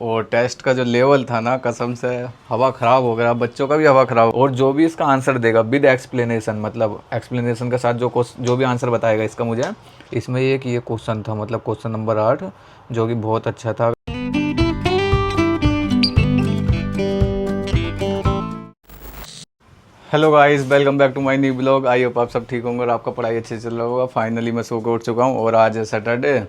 और टेस्ट का जो लेवल था ना, कसम से हवा ख़राब हो गया, बच्चों का भी हवा ख़राब। और जो भी इसका आंसर देगा विद एक्सप्लेनेशन, मतलब एक्सप्लेनेशन के साथ जो भी आंसर बताएगा इसका, मुझे इसमें ये क्वेश्चन था, मतलब क्वेश्चन नंबर 8, जो कि बहुत अच्छा था। Hello guys, welcome back to my new blog. I hope आप सब ठीक होंगे और आपका पढ़ाई अच्छे से चल रहा होगा। फाइनली मैं सो के उठ चुका हूँ और आज है सैटरडे,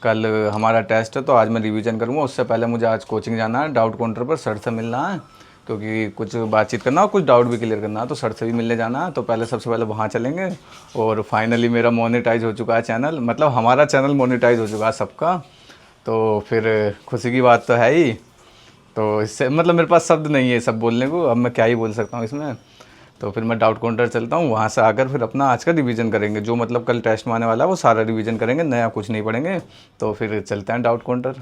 कल हमारा टेस्ट है तो आज मैं रिवीजन करूँगा। उससे पहले मुझे आज कोचिंग जाना है, डाउट काउंटर पर सर से मिलना है, क्योंकि कुछ बातचीत करना और कुछ डाउट भी क्लियर करना है, तो सर से भी मिलने जाना है। तो पहले सबसे पहले वहाँ चलेंगे। और फाइनली मेरा मोनेटाइज हो चुका है चैनल, मतलब हमारा चैनल मोनेटाइज हो चुका है सबका, तो फिर खुशी की बात तो है ही। तो इससे मतलब मेरे पास शब्द नहीं है सब बोलने को, अब मैं क्या ही बोल सकता हूँ इसमें। तो फिर मैं डाउट काउंटर चलता हूँ, वहाँ से आकर फिर अपना आज का रिवीजन करेंगे, जो मतलब कल टेस्ट में आने वाला है वो सारा रिवीजन करेंगे, नया कुछ नहीं पढ़ेंगे। तो फिर चलते हैं डाउट काउंटर।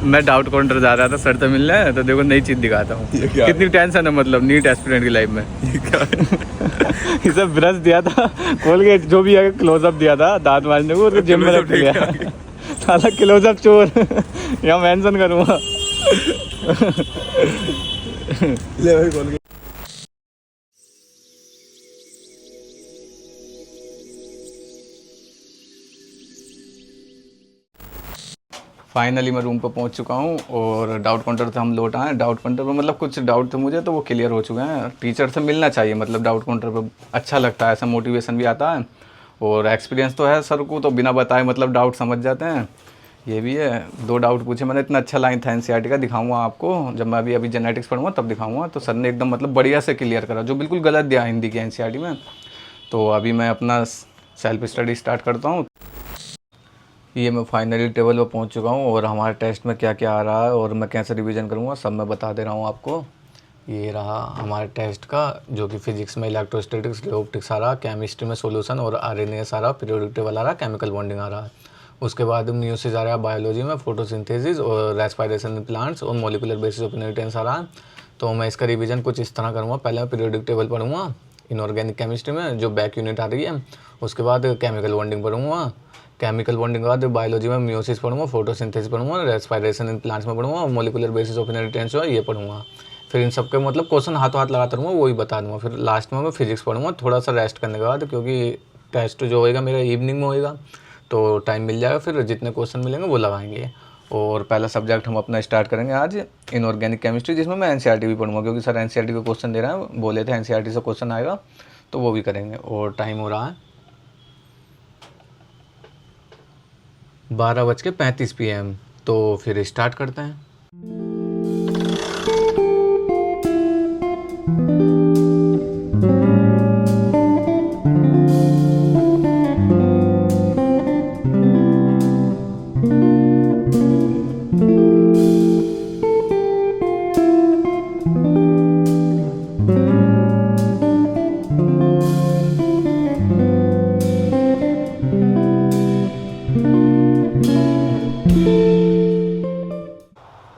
मैं डाउट काउंटर जा रहा था सर से मिलने, तो देखो नई चीज़ दिखाता हूँ। कितनी टेंशन है मतलब नीट एस्पिरेंट की लाइफ में। इसे ब्रश दिया था, कोलगेट जो भी है क्लोजअप दिया था दांत मारने को, जिम में रख लिया। साला क्लोजअप चोर यहाँ मेंशन करूँगा। ले भाई कोलगेट। फाइनली मैं रूम पर पहुंच चुका हूं और डाउट काउंटर से हम लौट आए। डाउट काउंटर पर मतलब कुछ डाउट थे मुझे, तो वो क्लियर हो चुके हैं। टीचर से मिलना चाहिए, मतलब डाउट काउंटर पर अच्छा लगता है, ऐसा मोटिवेशन भी आता है और एक्सपीरियंस तो है सर को, तो बिना बताए मतलब डाउट समझ जाते हैं। ये भी है, 2 डाउट पूछे मैंने, इतना अच्छा लाइन था एनसीईआरटी का, दिखाऊंगा आपको जब मैं अभी जेनेटिक्स पढ़ूंगा तब दिखाऊंगा। तो सर ने एकदम मतलब बढ़िया से क्लियर करा, जो बिल्कुल गलत दिया हिंदी के एनसीईआरटी में। तो अभी मैं अपना सेल्फ स्टडी स्टार्ट करता हूँ। ये मैं फाइनली टेबल पर पहुंच चुका हूँ और हमारे टेस्ट में क्या क्या आ रहा है और मैं कैसे रिवीजन करूँगा सब मैं बता दे रहा हूँ आपको। ये रहा हमारे टेस्ट का, जो कि फिजिक्स में इलेक्ट्रोस्टैटिक्स, ऑप्टिक्स आ रहा, केमिस्ट्री में सॉल्यूशन और आरएनएस आ रहा, पीरियोडिक टेबल आ रहा, केमिकल बॉन्डिंग आ रहा है। उसके बाद म्यूसिस आ रहा है बायोलॉजी में, फोटोसिंथेसिस और रेस्पिरेशन इन प्लांट्स और मॉलिकुलर बेसिस ऑफ इनहेरिटेंस आ रहा है। तो मैं इसका रिवीजन कुछ इस तरह करूँगा। पहले मैं पीरियोडिक टेबल पढ़ूंगा इनऑर्गेनिक केमिस्ट्री में, जो बैक यूनिट आ रही है। उसके बाद केमिकल बॉन्डिंग पढ़ूंगा, केमिकल बॉन्डिंग के बाद बायोलॉजी में म्यूसिस पढ़ूंगा, फोटोसिंथेसिस पढ़ूंगा, रेस्पिरेशन इन प्लांट्स में पढ़ूंगा और मॉलिकुलर बेसिस ऑफ इनहेरिटेंस जो है ये पढ़ूंगा। फिर इन सबके मतलब क्वेश्चन हाथों हाथ लगाता रहूँगा, वही बता दूंगा। फिर लास्ट में मैं फिजिक्स पढ़ूंगा थोड़ा सा रेस्ट करने के बाद, क्योंकि टेस्ट जो होएगा मेरा इवनिंग में होएगा, तो टाइम मिल जाएगा, फिर जितने क्वेश्चन मिलेंगे वो लगाएंगे। और पहला सब्जेक्ट हम अपना स्टार्ट करेंगे आज इनऑर्गेनिक केमिस्ट्री, जिसमें मैं एनसीईआरटी भी पढ़ूंगा, क्योंकि सर एनसीईआरटी का क्वेश्चन दे रहे हैं, बोले थे एनसीईआरटी से क्वेश्चन आएगा, तो वो भी करेंगे। और टाइम हो रहा है 12:35 PM। तो फिर स्टार्ट करते हैं।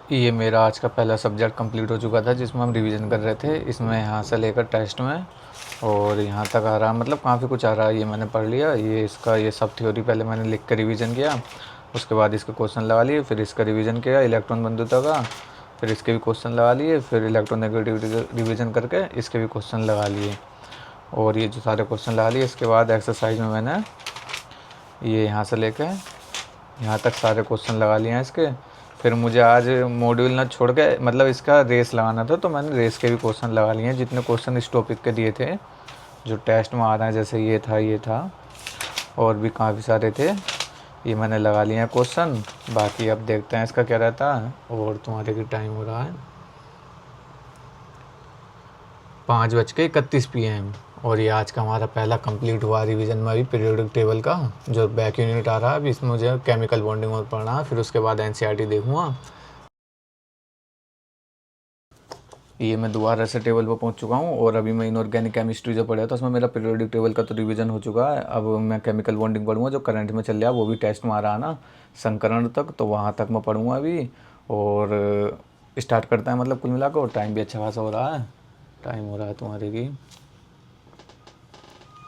ये मेरा आज का पहला सब्जेक्ट कंप्लीट हो चुका था, जिसमें हम रिवीजन कर रहे थे। इसमें यहाँ से लेकर टेस्ट में और यहाँ तक आ रहा है, मतलब काफ़ी कुछ आ रहा है। ये मैंने पढ़ लिया, ये सब थ्योरी पहले मैंने लिख कर रिवीजन किया। उसके बाद इसके क्वेश्चन लगा लिए, फिर इसका रिवीजन किया इलेक्ट्रॉन बंधुता का, फिर इसके भी क्वेश्चन लगा लिए, फिर इलेक्ट्रोनेगेटिविटी रिवीजन करके इसके भी क्वेश्चन लगा लिए। और ये जो सारे क्वेश्चन लगा लिए, इसके बाद एक्सरसाइज में मैंने ये यहाँ से लेकर यहाँ तक सारे क्वेश्चन लगा लिए हैं इसके। फिर मुझे आज मॉड्यूल ना छोड़ के मतलब इसका रेस लगाना था, तो मैंने रेस के भी क्वेश्चन लगा लिए हैं, जितने क्वेश्चन इस टॉपिक के दिए थे जो टेस्ट में आ रहे हैं, जैसे ये था और भी काफ़ी सारे थे, ये मैंने लगा लिए हैं क्वेश्चन। बाकी अब देखते हैं इसका क्या रहता है। और तुम्हारे की टाइम हो रहा है 5:31 PM और ये आज का हमारा पहला कंप्लीट हुआ रिवीजन में अभी पीरियोडिक टेबल का, जो बैक यूनिट आ रहा है। अभी इसमें मुझे केमिकल बॉन्डिंग और पढ़ना है, फिर उसके बाद एनसीईआरटी देखूँगा। ये मैं दोबारा से टेबल पर पहुंच चुका हूं और अभी मैं इनऑर्गेनिक केमिस्ट्री जो पढ़ा था उसमें मेरा पीरियोडिक टेबल का तो रिवीजन हो चुका है। अब मैं केमिकल बॉन्डिंग पढ़ूंगा, जो करंट में चल रहा है, वो भी टेस्ट में आ रहा है ना, संकरण तक, तो वहाँ तक मैं पढ़ूंगा अभी। और स्टार्ट करता है, मतलब कुल मिलाकर। और टाइम भी अच्छा खासा हो रहा है, टाइम हो रहा है तुम्हारे की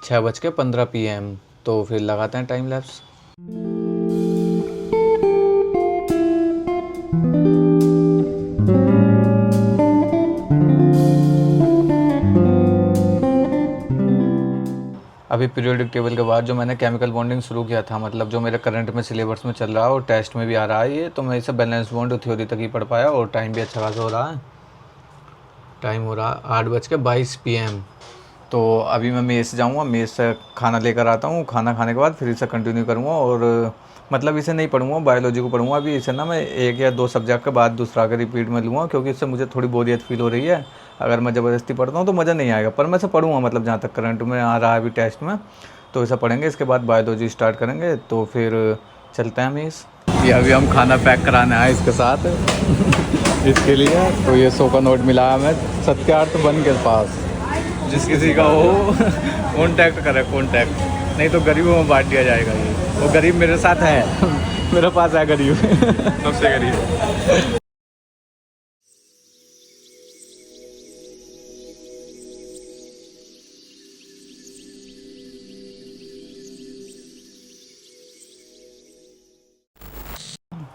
6:15 PM। तो फिर लगाते हैं टाइम लैप्स। अभी पीरियोडिक टेबल के बाद जो मैंने केमिकल बॉन्डिंग शुरू किया था, मतलब जो मेरे करंट में सिलेबस में चल रहा है और टेस्ट में भी आ रहा है ये, तो मैं इसे बैलेंस बॉन्ड थ्योरी तक ही पढ़ पाया और टाइम भी अच्छा खासा हो रहा है। टाइम हो रहा है 8:22 PM। तो अभी मैं मेस जाऊँगा, मेस से खाना लेकर आता हूँ, खाना खाने के बाद फिर इसे कंटिन्यू करूँगा और मतलब इसे नहीं पढ़ूँगा, बायोलॉजी को पढ़ूँगा। अभी इसे ना मैं 1 या 2 सब्जेक्ट के बाद दूसरा के रिपीट में लूँगा, क्योंकि इससे मुझे थोड़ी बोरियत फील हो रही है। अगर मैं ज़बरदस्ती पढ़ता हूँ तो मज़ा नहीं आएगा, पर मैं इसे पढ़ूँगा, मतलब जहाँ तक करंट में आ रहा है अभी टेस्ट में, तो इसे पढ़ेंगे। इसके बाद बायोलॉजी स्टार्ट करेंगे, तो फिर चलते हैं मेस। ये अभी हम खाना पैक कराने आए इसके साथ इसके लिए। तो ये 100 का नोट मिला है हमें सत्यार्थ वन के पास। जिस किसी का हो कॉन्टैक्ट करे, कॉन्टैक्ट, नहीं तो गरीबों में बांट दिया जाएगा। ये वो गरीब मेरे साथ है मेरे पास है गरीब सबसे गरीब।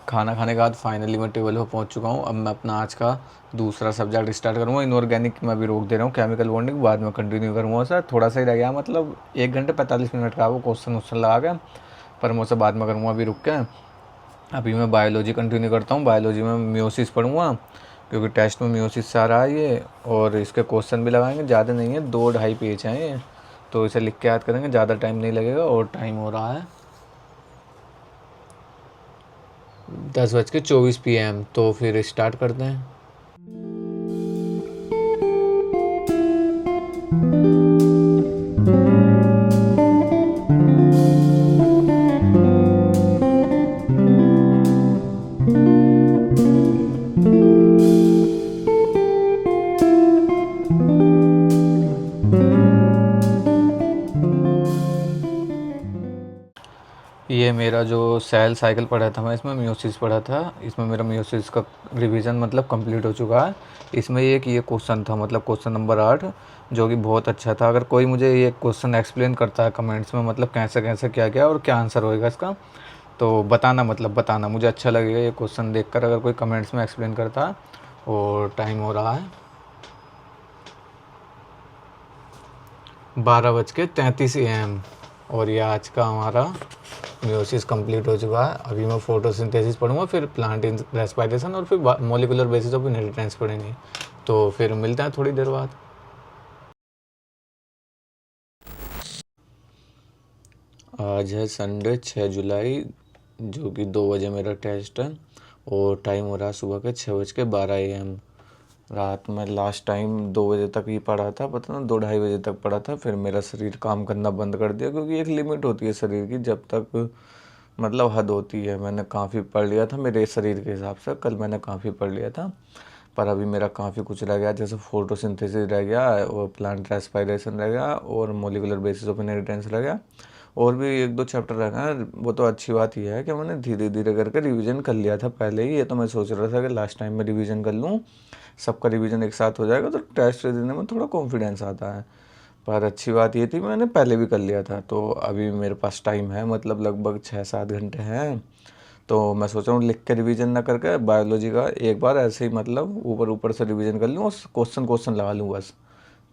खाना खाने के बाद फाइनली मैं टेबल पर पहुंच चुका हूं। अब मैं अपना आज का दूसरा सब्जेक्ट स्टार्ट करूंगा। इनऑर्गेनिक में भी रोक दे रहा हूं, केमिकल बॉन्डिंग बाद में कंटिन्यू करूंगा। सर थोड़ा सा ही रह गया, मतलब 1 घंटे 45 मिनट का वो क्वेश्चन लगा के, पर मैं उसे बाद में करूँगा अभी रुक के। अभी मैं बायोलॉजी कंटिन्यू करता हूँ। बायोलॉजी में मियोसिस पढ़ूँगा, क्योंकि टेस्ट में मियोसिस से आ रहा है ये, और इसके क्वेश्चन भी लगाएंगे, ज़्यादा नहीं है, 2-2.5 पेज हैं ये, तो इसे लिख के याद करेंगे, ज़्यादा टाइम नहीं लगेगा। और टाइम हो रहा है 10:24 PM। तो फिर स्टार्ट करते हैं। ये मेरा जो सेल साइकिल पढ़ा था, मैं इसमें मियोसिस पढ़ा था, इसमें मेरा मियोसिस का रिवीजन मतलब कंप्लीट हो चुका है। इसमें एक ये क्वेश्चन था, मतलब क्वेश्चन नंबर 8, जो कि बहुत अच्छा था। अगर कोई मुझे ये क्वेश्चन एक्सप्लेन करता है कमेंट्स में, मतलब कैसे कैसे क्या क्या और क्या आंसर होएगा इसका, तो बताना, मतलब बताना, मुझे अच्छा लगेगा ये क्वेश्चन देखकर अगर कोई कमेंट्स में एक्सप्लेन करता है। और टाइम हो रहा है 12:33 AM। और ये आज का हमारा मियोसिस कंप्लीट हो चुका है। अभी मैं फोटोसिंथेसिस पढ़ूंगा, फिर प्लांट रेस्पिरेशन, और फिर मॉलिक्यूलर बेसिस ऑफ इनहेरिटेंस पढ़ेंगे। तो फिर मिलते हैं थोड़ी देर बाद। आज है संडे 6 जुलाई, जो कि 2 बजे मेरा टेस्ट है, और टाइम हो रहा है सुबह के 6:12 AM। रात में लास्ट टाइम 2 बजे तक ही पढ़ा था, पता ना 2-2:30 बजे तक पढ़ा था, फिर मेरा शरीर काम करना बंद कर दिया, क्योंकि एक लिमिट होती है शरीर की, जब तक मतलब हद होती है। मैंने काफ़ी पढ़ लिया था मेरे शरीर के हिसाब से, कल मैंने काफ़ी पढ़ लिया था, पर अभी मेरा काफ़ी कुछ रह गया, जैसे फोटोसिंथेसिस रह गया, और प्लांट रेस्पिरेशन रह गया, और मोलिकुलर बेसिस ऑफ इनहेरिटेंस रह गया, और भी 1-2 चैप्टर रह गए। वो तो अच्छी बात यह है कि मैंने धीरे धीरे करके रिवीजन कर लिया था पहले ही। ये तो मैं सोच रहा था कि लास्ट टाइम में रिवीजन कर लूँ, सबका रिवीजन एक साथ हो जाएगा, तो टेस्ट देने में थोड़ा कॉन्फिडेंस आता है। पर अच्छी बात ये थी मैंने पहले भी कर लिया था, तो अभी मेरे पास टाइम है, मतलब लगभग 6-7 घंटे हैं। तो मैं सोच रहा हूँ लिख के रिवीजन ना करके बायोलॉजी का एक बार ऐसे ही मतलब ऊपर ऊपर से रिवीजन कर लूँ और क्वेश्चन क्वेश्चन लगा लूँ बस।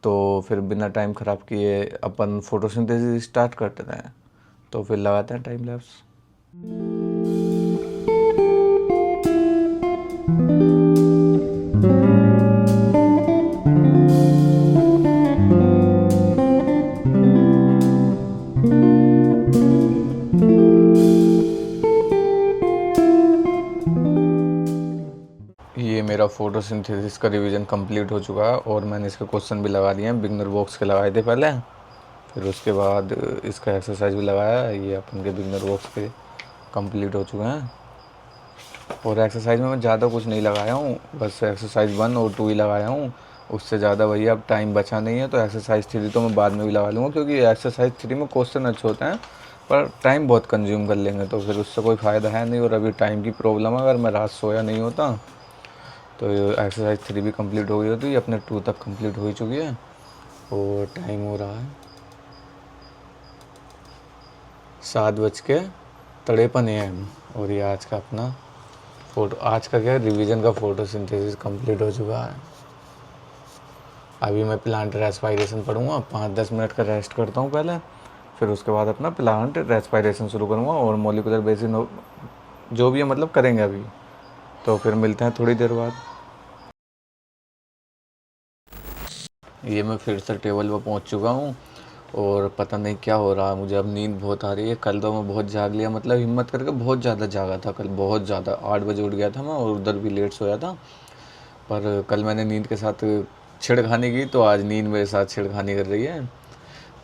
तो फिर बिना टाइम ख़राब किए अपन फोटोसिंथेसिस स्टार्ट करते हैं। तो फिर लगाते हैं टाइम लैप्स। ये मेरा फोटोसिंथेसिस का रिवीजन कंप्लीट हो चुका है, और मैंने इसके क्वेश्चन भी लगा दिए हैं, बिगनर बॉक्स के लगाए थे पहले, फिर उसके बाद इसका एक्सरसाइज भी लगाया है। ये अपन के बिगनर बॉक्स के कंप्लीट हो चुके हैं। और एक्सरसाइज में मैं ज़्यादा कुछ नहीं लगाया हूँ, बस एक्सरसाइज 1 और 2 ही लगाया हूँ, उससे ज़्यादा भैया अब टाइम बचा नहीं है। तो एक्सरसाइज 3 तो मैं बाद में भी लगा लूँगा, क्योंकि एक्सरसाइज 3 में क्वेश्चन अच्छे होते हैं, पर टाइम बहुत कंज्यूम कर लेंगे, तो फिर उससे कोई फ़ायदा है नहीं। और अभी टाइम की प्रॉब्लम है, अगर मैं रात सोया नहीं होता तो एक्सरसाइज 3 भी कंप्लीट हो गई होती, अपने 2 तक कंप्लीट हो ही चुकी है। और टाइम हो रहा है 7:53 AM। और ये आज का अपना आज का क्या रिवीजन का फोटोसिंथेसिस कंप्लीट हो चुका है। अभी मैं प्लांट रेस्पायरेशन पढ़ूँगा, 5-10 मिनट का रेस्ट करता हूँ पहले, फिर उसके बाद अपना प्लांट रेस्पायरेशन शुरू करूँगा और मॉलिक्यूलर बेसिस जो भी है मतलब करेंगे अभी। तो फिर मिलते हैं थोड़ी देर बाद। ये मैं फिर से टेबल पर पहुँच चुका हूँ और पता नहीं क्या हो रहा है मुझे, अब नींद बहुत आ रही है। कल तो मैं बहुत जाग लिया, मतलब हिम्मत करके बहुत ज़्यादा जागा था कल, बहुत ज़्यादा। 8 बजे उठ गया था मैं और उधर भी लेट सोया था। पर कल मैंने नींद के साथ छेड़खानी की, तो आज नींद मेरे साथ छेड़खानी कर रही है।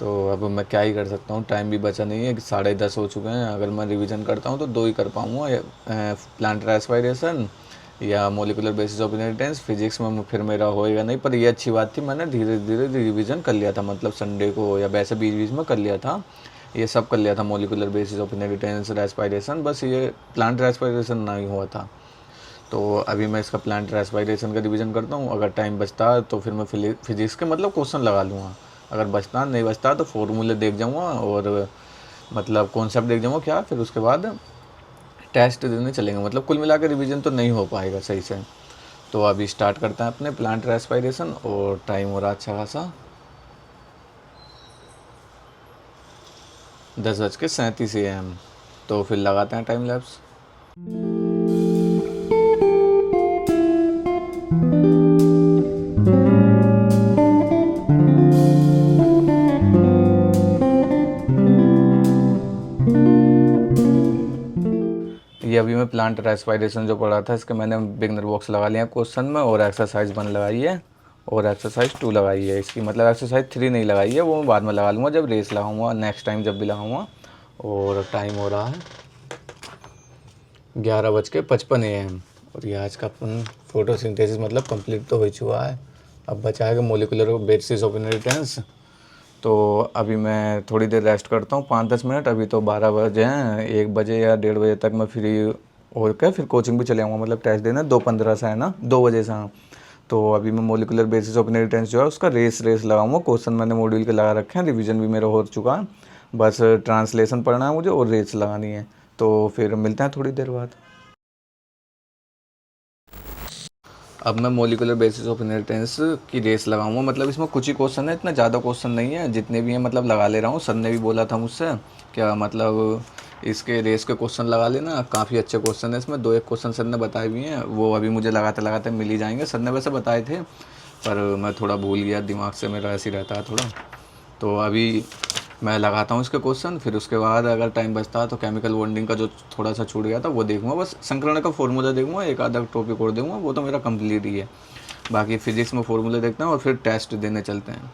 तो अब मैं क्या ही कर सकता हूँ, टाइम भी बचा नहीं है, 10:30 हो चुके हैं। अगर मैं रिवीजन करता हूँ तो 2 ही कर पाऊँगा, प्लांट रेस्पायरेशन या molecular basis of inheritance. Physics में फिर मेरा होएगा नहीं। पर ये अच्छी बात थी, मैंने धीरे धीरे रिवीजन कर लिया था, मतलब संडे को या वैसे बीच बीच में कर लिया था, ये सब कर लिया था। Molecular basis of inheritance, respiration, बस ये प्लांट रेस्पायरेशन नहीं हुआ था। तो अभी मैं इसका प्लांट रेस्पायरेशन का रिवीजन करता हूँ। अगर टाइम बचता है तो फिर मैं फिजिक्स के मतलब क्वेश्चन लगा लूँगा। अगर बचता नहीं बचता तो फॉर्मूले देख जाऊँगा और मतलब कॉन्सेप्ट देख जाऊँगा क्या, फिर उसके बाद टेस्ट देने चलेंगे। मतलब कुल मिला के रिवीजन तो नहीं हो पाएगा सही से। तो अभी स्टार्ट करते हैं अपने प्लांट रेस्पायरेशन और टाइम हो रहा अच्छा खासा, 10:37 AM। तो फिर लगाते हैं टाइम लैप्स। ये अभी मैं प्लांट रेस्पायरेशन जो पढ़ा था इसके मैंने बिगनर बॉक्स लगा लिया क्वेश्चन में, और एक्सरसाइज 1 लगाई है और एक्सरसाइज 2 लगाई है इसकी। मतलब एक्सरसाइज 3 नहीं लगाई है, वो मैं बाद में लगा लूँगा जब रेस लगाऊंगा, नेक्स्ट टाइम जब भी लगाऊंगा। और टाइम हो रहा है 11:55 AM। और ये आज का अपन फोटोसिंथेसिस मतलब कंप्लीट तो हो चुका है। अब बचा है मोलिकुलर बेसिस ऑफ इनहेरिटेंस। तो अभी मैं थोड़ी देर रेस्ट करता हूँ, 5-10 मिनट। अभी तो 12 बजे हैं, 1 बजे या 1:30 बजे तक मैं फ्री हो के फिर कोचिंग भी चले आऊँगा, मतलब टेस्ट देना 2:15 से है ना, 2 बजे से। हाँ, तो अभी मैं मोलिकुलर बेसिस ऑफ इनहेरिटेंस जो है उसका रेस लगाऊंगा। क्वेश्चन मैंने मॉड्यूल के लगा रखे हैं, रिवीजन भी मेरा हो चुका है, बस ट्रांसलेशन पढ़ना है मुझे और रेस लगानी है। तो फिर मिलते हैं थोड़ी देर बाद। अब मैं मोलिकुलर बेसिस ऑफ इनहेरिटेंस की रेस लगाऊंगा। मतलब इसमें कुछ ही क्वेश्चन है, इतना ज़्यादा क्वेश्चन नहीं है, जितने भी हैं मतलब लगा ले रहा हूँ। सर ने भी बोला था मुझसे क्या मतलब इसके रेस के क्वेश्चन लगा लेना, काफ़ी अच्छे क्वेश्चन है इसमें। 2-1 क्वेश्चन सर ने बताए भी हैं, वो अभी मुझे लगाते लगाते मिल ही जाएंगे। सर ने वैसे बताए थे पर मैं थोड़ा भूल गया, दिमाग से मेरा ऐसे ही रहता है थोड़ा। तो अभी मैं लगाता हूँ इसके क्वेश्चन, फिर उसके बाद अगर टाइम बचता है तो केमिकल बॉन्डिंग का जो थोड़ा सा छूट गया था वो देखूंगा। बस संकरण का फॉर्मूला देखूंगा, एक आधा टॉपिक और देखूंगा, वो तो मेरा कंप्लीट ही है। बाकी फिजिक्स में फॉर्मूले देखते हैं और फिर टेस्ट देने चलते हैं।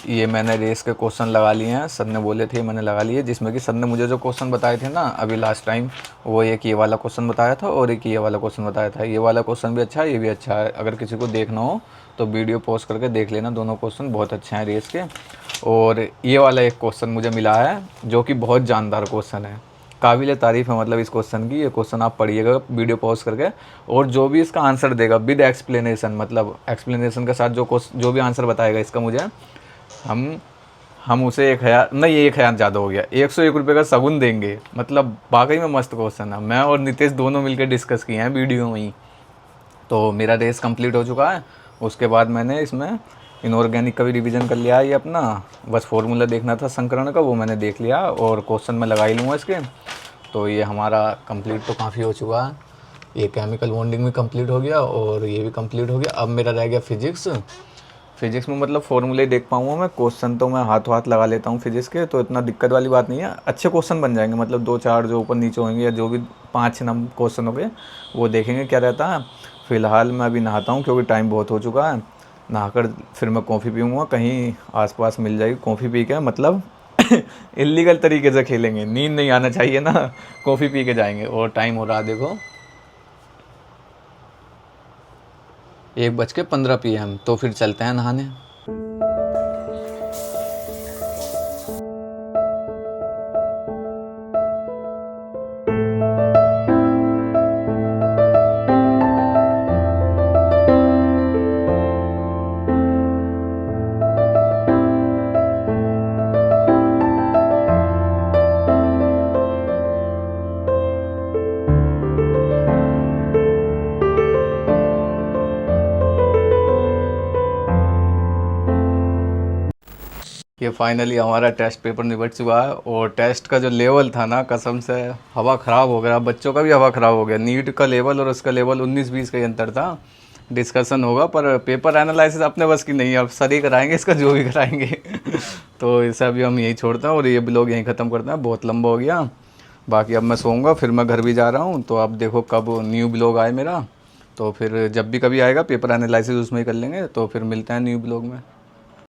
ये मैंने रेस के क्वेश्चन लगा लिए हैं, सर ने बोले थे, मैंने लगा लिए। जिसमें कि सर ने मुझे जो क्वेश्चन बताए थे ना अभी लास्ट टाइम, वो एक ये वाला क्वेश्चन बताया था और एक ये वाला क्वेश्चन बताया था। ये वाला क्वेश्चन भी अच्छा है, ये भी अच्छा है। अगर किसी को देखना हो तो वीडियो पॉज करके देख लेना, दोनों क्वेश्चन बहुत अच्छे हैं रेस के। और ये वाला एक क्वेश्चन मुझे मिला है जो कि बहुत जानदार क्वेश्चन है, काबिल तारीफ़ है मतलब इस क्वेश्चन की। ये क्वेश्चन आप पढ़िएगा वीडियो पॉज करके, और जो भी इसका आंसर देगा विद एक्सप्लेनेशन, मतलब एक्सप्लेनेशन के साथ जो भी आंसर बताएगा इसका मुझे, हम हम उसे 1,000 नहीं, 1,000 ज़्यादा हो गया, 101 रुपये का शगुन देंगे। मतलब वाकई में मस्त क्वेश्चन है, मैं और नितेश दोनों मिलकर डिस्कस किए हैं वीडियो में ही। तो मेरा रेस कंप्लीट हो चुका है। उसके बाद मैंने इसमें इनऑर्गेनिक का भी रिवीजन कर लिया है। ये अपना बस फॉर्मूला देखना था संकरण का, वो मैंने देख लिया और क्वेश्चन मैं लगा ही लूँगा इसके। तो ये हमारा कंप्लीट तो काफ़ी हो चुका है। ये केमिकल बॉन्डिंग भी कंप्लीट हो गया और ये भी कंप्लीट हो गया। अब मेरा रह गया फिजिक्स। फिजिक्स में मतलब फॉर्मूले देख पाऊँगा मैं, क्वेश्चन तो मैं हाथों हाथ लगा लेता हूँ फिजिक्स के, तो इतना दिक्कत वाली बात नहीं है। अच्छे क्वेश्चन बन जाएंगे, मतलब 2-4 जो ऊपर नीचे होंगे या जो भी 5-6 नंबर क्वेश्चन हो गए वो देखेंगे क्या रहता है। फ़िलहाल मैं अभी नहाता हूँ क्योंकि टाइम बहुत हो चुका है। नहाकर फिर मैं कॉफ़ी पीऊँगा, कहीं आसपास मिल जाएगी कॉफ़ी पी के, मतलब इलीगल तरीके से खेलेंगे, नींद नहीं आना चाहिए ना, कॉफ़ी पी के जाएंगे। और टाइम हो रहा देखो 1:15 PM। तो फिर चलते हैं नहाने। ये फाइनली हमारा टेस्ट पेपर निपट चुका है और टेस्ट का जो लेवल था ना, कसम से हवा ख़राब हो गया, बच्चों का भी हवा ख़राब हो गया। नीट का लेवल और उसका लेवल 19-20 का ही अंतर था। डिस्कशन होगा पर पेपर एनालिसिस अपने बस की नहीं है, अब सर ही कराएंगे इसका, जो भी कराएंगे। तो इसे अभी हम यही छोड़ते हैं और ये ब्लॉग यहीं ख़त्म करते हैं, बहुत लंबा हो गया। बाकी अब मैं सोऊंगा, फिर मैं घर भी जा रहा हूँ, तो आप देखो कब न्यू ब्लॉग आए मेरा। तो फिर जब भी कभी आएगा पेपर एनालिसिस उसमें ही कर लेंगे, तो फिर मिलते हैं न्यू ब्लॉग में।